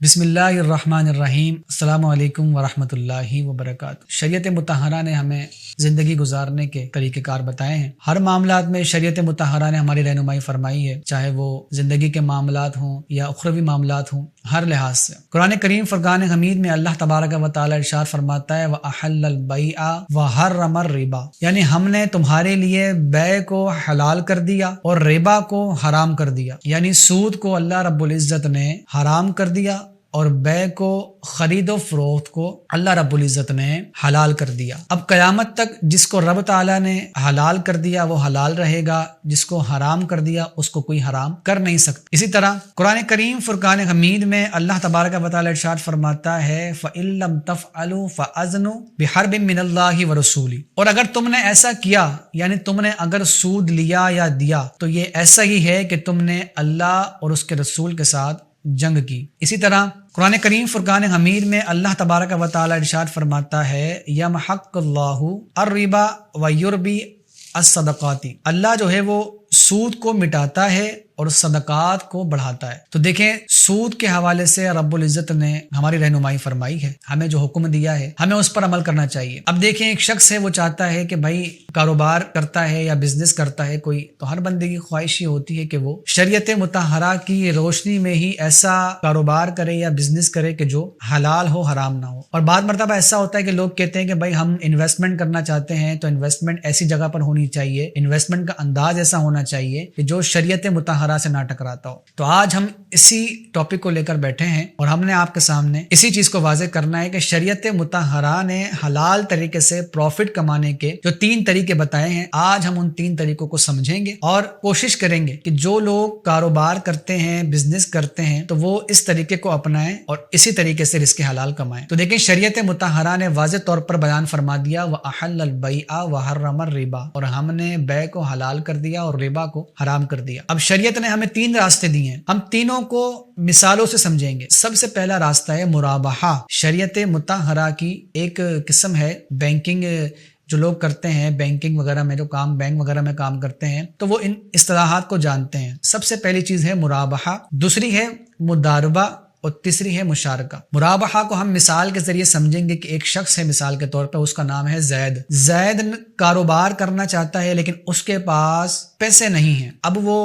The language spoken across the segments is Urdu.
بسم اللہ الرحمن الرحیم۔ السلام علیکم ورحمۃ اللہ وبرکاتہ۔ شریعت مطہرہ نے ہمیں زندگی گزارنے کے طریقہ کار بتائے ہیں۔ ہر معاملات میں شریعت مطہرہ نے ہماری رہنمائی فرمائی ہے، چاہے وہ زندگی کے معاملات ہوں یا اخروی معاملات ہوں، ہر لحاظ سے۔ قرآن کریم فرقان حمید میں اللہ تبارک و تعالی ارشاد فرماتا ہے وَأَحَلَّ الْبَيْعَ وَحَرَّمَ الرِّبَا، یعنی ہم نے تمہارے لیے بیع کو حلال کر دیا اور ربا کو حرام کر دیا، یعنی سود کو اللہ رب العزت نے حرام کر دیا اور بیع کو، خرید و فروخت کو اللہ رب العزت نے حلال کر دیا۔ اب قیامت تک جس کو رب تعالیٰ نے حلال کر دیا وہ حلال رہے گا، جس کو حرام کر دیا اس کو کوئی حرام کر نہیں سکتا۔ اسی طرح قرآن کریم فرقان حمید میں اللہ تبارک و تعالی ارشاد فرماتا ہے فَإِن لَّمْ تَفْعَلُوا فَأَذْنُوا بِحَرْبٍ مِّنَ اللَّهِ وَرَسُولِهِ، اور اگر تم نے ایسا کیا، یعنی تم نے اگر سود لیا یا دیا تو یہ ایسا ہی ہے کہ تم نے اللہ اور اس کے رسول کے ساتھ جنگ کی۔ اسی طرح قرآن کریم فرقان حمید میں اللہ تبارک و تعالی ارشاد فرماتا ہے یمحق اللہ الربا ویربی الصدقات، اللہ جو ہے وہ سود کو مٹاتا ہے اور صدقات کو بڑھاتا ہے۔ تو دیکھیں سود کے حوالے سے رب العزت نے ہماری رہنمائی فرمائی ہے، ہمیں جو حکم دیا ہے ہمیں اس پر عمل کرنا چاہیے۔ اب دیکھیں ایک شخص ہے وہ چاہتا ہے کہ بھائی کاروبار کرتا ہے یا بزنس کرتا ہے کوئی، تو ہر بندے کی خواہش یہ ہوتی ہے کہ وہ شریعت مطہرہ کی روشنی میں ہی ایسا کاروبار کرے یا بزنس کرے کہ جو حلال ہو، حرام نہ ہو۔ اور بعض مرتبہ ایسا ہوتا ہے کہ لوگ کہتے ہیں کہ بھائی ہم انویسٹمنٹ کرنا چاہتے ہیں تو انویسٹمنٹ ایسی جگہ پر ہونی چاہیے، انویسٹمنٹ کا انداز ایسا ہونا چاہیے کہ جو شریعت مطہرہ سے نہ ٹکراتا ہو۔ تو آج ہم اسی ٹاپک کو لے کر بیٹھے ہیں اور ہم نے آپ کے سامنے اسی چیز کو واضح کرنا ہے کہ شریعت مطہرہ نے حلال طریقے سے پروفٹ کمانے کے جو 3 طریقے بتائے ہیں، آج ہم ان 3 طریقوں کو سمجھیں گے اور کوشش کریں گے کہ جو لوگ کاروبار کرتے ہیں، بزنس کرتے ہیں، تو وہ اس طریقے کو اپنائیں اور اسی طریقے سے رزق حلال کمائیں۔ تو دیکھیں شریعت مطہرہ نے واضح طور پر بیان فرما دیا وَأَحَلَّ الْبَيْعَ وَحَرَّمَ الرِّبَا، اور ہم نے بیع کو حلال کر دیا اور ربا کو حرام کر دیا۔ اب شریعت نے ہمیں 3 راستے دیے ہیں، ہم تینوں کو مثالوں سے سمجھیں گے۔ سب سے پہلا راستہ ہے مرابحہ۔ شریعت مطہرہ کی ایک قسم ہے بینکنگ، جو لوگ کرتے ہیں بینکنگ وغیرہ میں، جو کام بینک وغیرہ میں کام کرتے ہیں تو وہ ان اصطلاحات کو جانتے ہیں۔ سب سے پہلی چیز ہے مرابحہ، دوسری ہے مداربہ اور تیسری ہے مشارکہ۔ مرابحہ کو ہم مثال کے ذریعے سمجھیں گے کہ ایک شخص ہے، مثال کے طور پر اس کا نام ہے زید۔ زید کاروبار کرنا چاہتا ہے لیکن اس کے پاس پیسے نہیں ہیں۔ اب وہ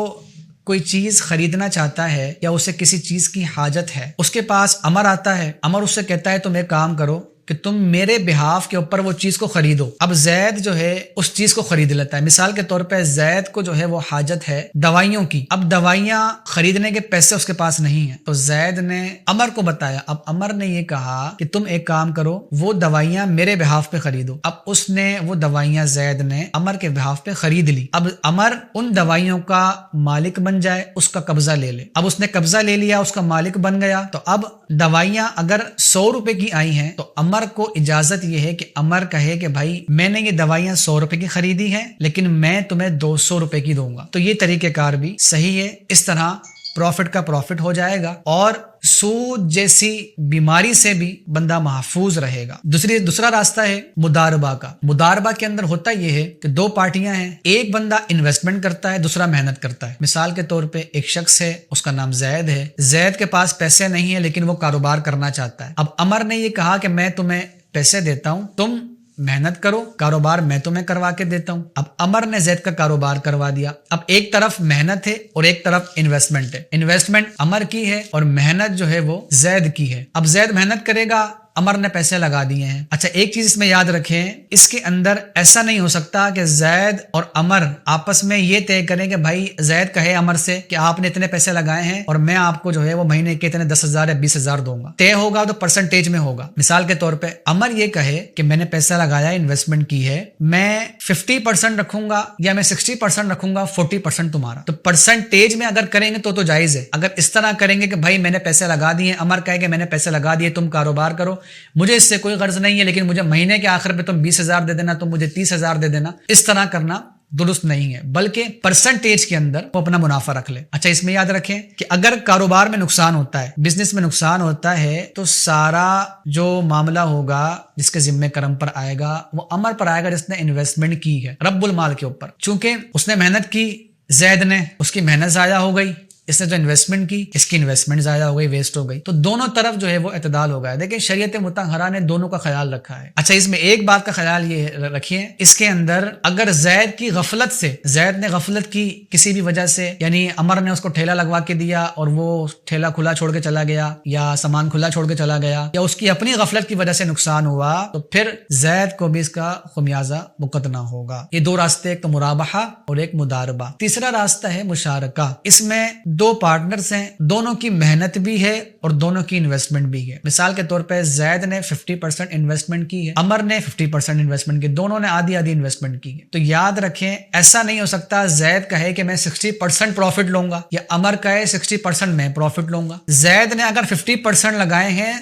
کوئی چیز خریدنا چاہتا ہے یا اسے کسی چیز کی حاجت ہے، اس کے پاس عمر آتا ہے، عمر اس سے کہتا ہے تم ایک کام کرو کہ تم میرے بہاف کے اوپر وہ چیز کو خریدو۔ اب زید جو ہے اس چیز کو خرید لیتا ہے۔ مثال کے طور پہ زید کو جو ہے وہ حاجت ہے دوائیوں کی، اب دوائیاں خریدنے کے پیسے اس کے پاس نہیں ہیں، تو زید نے عمر کو بتایا۔ اب عمر نے یہ کہا کہ تم ایک کام کرو، وہ دوائیاں میرے بہاف پہ خریدو۔ اب اس نے وہ دوائیاں زید نے عمر کے بہاف پہ خرید لی۔ اب عمر ان دوائیوں کا مالک بن جائے، اس کا قبضہ لے لے۔ اب اس نے قبضہ لے لیا، اس کا مالک بن گیا، تو اب دوائیاں اگر 100 روپے کی آئی ہیں تو عمر کو اجازت یہ ہے کہ عمر کہے کہ بھائی میں نے یہ دوائیاں 100 روپے کی خریدی ہیں لیکن میں تمہیں 200 روپے کی دوں گا۔ تو یہ طریقہ کار بھی صحیح ہے، اس طرح پروفٹ کا پروفٹ ہو جائے گا اور سود جیسی بیماری سے بھی بندہ محفوظ رہے گا۔ دوسرا راستہ ہے مداربہ کا۔ مداربہ کے اندر ہوتا یہ ہے کہ 2 پارٹیاں ہیں، ایک بندہ انویسٹمنٹ کرتا ہے، دوسرا محنت کرتا ہے۔ مثال کے طور پہ ایک شخص ہے، اس کا نام زید ہے، زید کے پاس پیسے نہیں ہیں لیکن وہ کاروبار کرنا چاہتا ہے۔ اب عمر نے یہ کہا کہ میں تمہیں پیسے دیتا ہوں، تم محنت کرو، کاروبار میں تمہیں کروا کے دیتا ہوں۔ اب عمر نے زید کا کاروبار کروا دیا۔ اب ایک طرف محنت ہے اور ایک طرف انویسٹمنٹ ہے۔ انویسٹمنٹ عمر کی ہے اور محنت جو ہے وہ زید کی ہے۔ اب زید محنت کرے گا، عمر نے پیسے لگا دیے ہیں۔ اچھا ایک چیز اس میں یاد رکھیں، اس کے اندر ایسا نہیں ہو سکتا کہ زید اور عمر آپس میں یہ طے کریں کہ بھائی زید کہے عمر سے کہ آپ نے اتنے پیسے لگائے ہیں اور میں آپ کو جو ہے وہ مہینے کے اتنے 10,000 یا 20,000 دوں گا۔ طے ہوگا تو پرسنٹیج میں ہوگا۔ مثال کے طور پہ عمر یہ کہے کہ میں نے پیسہ لگایا، انویسٹمنٹ کی ہے، میں 50% رکھوں گا یا میں 60% رکھوں گا، 40% تمہارا۔ تو پرسنٹیج میں اگر کریں گے تو جائز ہے۔ اگر اس طرح کریں گے کہ بھائی میں نے پیسے لگا دیے، عمر کہے کہ میں نے پیسے لگا دیے، تم کاروبار کرو، مجھے اس سے کوئی غرض نہیں ہے لیکن مجھے مہینے کے آخر پہ تم 20,000 دے دینا، تم مجھے 30,000 دے دینا، اس طرح کرنا درست نہیں ہے، بلکہ پرسنٹیج کے اندر وہ اپنا منافع رکھ لے۔ اچھا اس میں یاد رکھیں کہ اگر کاروبار میں نقصان ہوتا ہے، بزنس میں نقصان ہوتا ہے، تو سارا جو معاملہ ہوگا جس کے ذمہ کرم پر آئے گا وہ عمر پر آئے گا جس نے انویسٹمنٹ کی ہے، رب المال کے اوپر۔ چونکہ اس نے محنت کی، زید نے، اس کی محنت ضائع ہو گئی، اس نے جو انویسٹمنٹ کی اس کی انویسٹمنٹ ضائع ہو گئی، ویسٹ ہو گئی. تو دونوں طرف جو ہے وہ اعتدال ہو گیا. دیکھیں شریعت مطہرہ نے دونوں کا خیال رکھا ہے. اچھا اس میں ایک بات کا خیال یہ رکھیے، اس کے اندر اگر زید کی غفلت سے، زید نے غفلت کی کسی بھی وجہ سے، یعنی عمر نے اس کو ٹھیلا لگوا کے دیا اور وہ ٹھیلا کھلا چھوڑ کے چلا گیا، یا سامان کھلا چھوڑ کے چلا گیا، یا اس کی اپنی غفلت کی وجہ سے نقصان ہوا، تو پھر زید کو بھی اس کا خمیازہ مقدنا ہوگا. یہ دو راستے، ایک تو مرابحہ اور ایک مداربہ. تیسرا راستہ ہے مشارکہ. اس میں دو پارٹنرز ہیں، دونوں کی محنت بھی ہے اور دونوں کی انویسٹمنٹ بھی ہے. مثال کے طور پہ زید نے 50% انویسٹمنٹ کی ہے، عمر نے 50% انویسٹمنٹ کی، دونوں نے آدھی آدھی انویسٹمنٹ کی ہے. تو یاد رکھیں ایسا نہیں ہو سکتا زید کہے کہ میں 60% پروفٹ لوں گا یا عمر کہے 60% میں پروفٹ لوں گا. زید نے اگر 50% لگائے ہیں،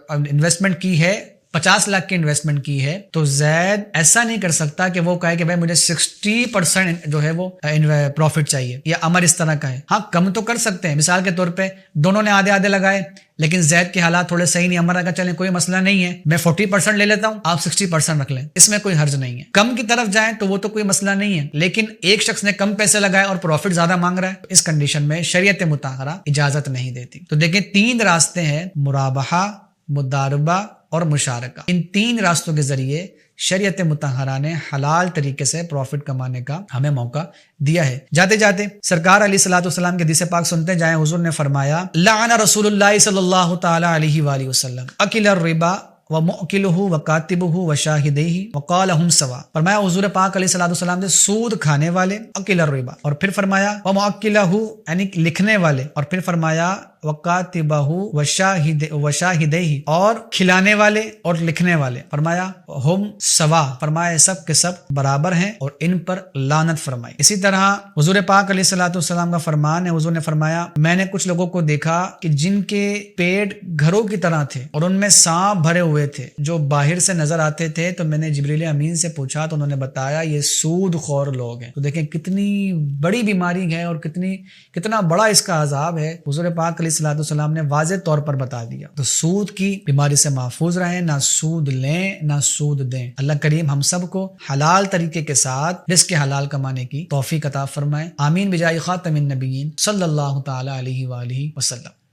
انویسٹمنٹ کی ہے، 50 لاکھ کی انویسٹمنٹ کی ہے، تو زید ایسا نہیں کر سکتا کہ وہ کہے کہ بھائی مجھے 60% جو ہے وہ پروفٹ چاہیے، یا عمر اس طرح کا ہے. ہاں کم تو کر سکتے ہیں. مثال کے طور پہ دونوں نے آدھے آدھے لگائے، لیکن زید کے حالات تھوڑے صحیح نہیں، عمر کا چلیں کوئی مسئلہ نہیں ہے، میں 40% لے لیتا ہوں، آپ 60% رکھ لیں، اس میں کوئی حرج نہیں ہے. کم کی طرف جائیں تو وہ تو کوئی مسئلہ نہیں ہے، لیکن ایک شخص نے کم پیسے لگائے اور پروفٹ زیادہ مانگ رہا ہے، اس کنڈیشن میں شریعت مطہرہ اجازت نہیں دیتی. تو دیکھیں تین راستے ہیں، مرابحہ، مداربہ اور مشارکہ. ان تین راستوں کے ذریعے شریعت مطہرہ نے حلال طریقے سے پروفٹ کمانے کا ہمیں موقع دیا ہے. جاتے جاتے سرکار علیہ الصلوۃ والسلام کے حدیث پاک سنتے جائیں. حضور نے فرمایا لعن رسول اللہ صلی اللہ تعالی علیہ وآلہ وسلم اکل الربا ومؤکلہ وکاتبہ وشاہدیہ وقالہم سوا. فرمایا حضور پاک علیہ الصلوۃ والسلام نے سود کھانے والے، اکل الربا، اور پھر فرمایا ومؤکلہ یعنی لکھنے والے، اور پھر فرمایا وکاتبہ وشاہدیہ اور کھلانے والے اور لکھنے والے، فرمایا ہم سوا، فرمایا سب کے سب برابر ہیں اور ان پر لعنت فرمائی. اسی طرح حضور پاک علیہ الصلوۃ والسلام کا فرمان ہے، حضور نے فرمایا میں نے کچھ لوگوں کو دیکھا کہ جن کے پیٹ گھروں کی طرح تھے اور ان میں سانپ بھرے ہوئے تھے جو باہر سے نظر آتے تھے. تو میں نے جبریل امین سے پوچھا تو انہوں نے بتایا یہ سود خور لوگ ہیں. تو دیکھیں کتنی بڑی بیماری ہے اور کتنا بڑا اس کا عذاب ہے. حضور پاک علیہ الصلوۃ والسلام نے واضح طور پر بتا دیا. تو سود کی بیماری سے محفوظ رہیں، نہ سود لیں نہ سود دیں. اللہ کریم ہم سب کو حلال طریقے کے ساتھ رزق حلال کمانے کی توفیق عطا فرمائے. آمین بجائے خاتم النبیین صلی اللہ تعالی علیہ وآلہ وسلم.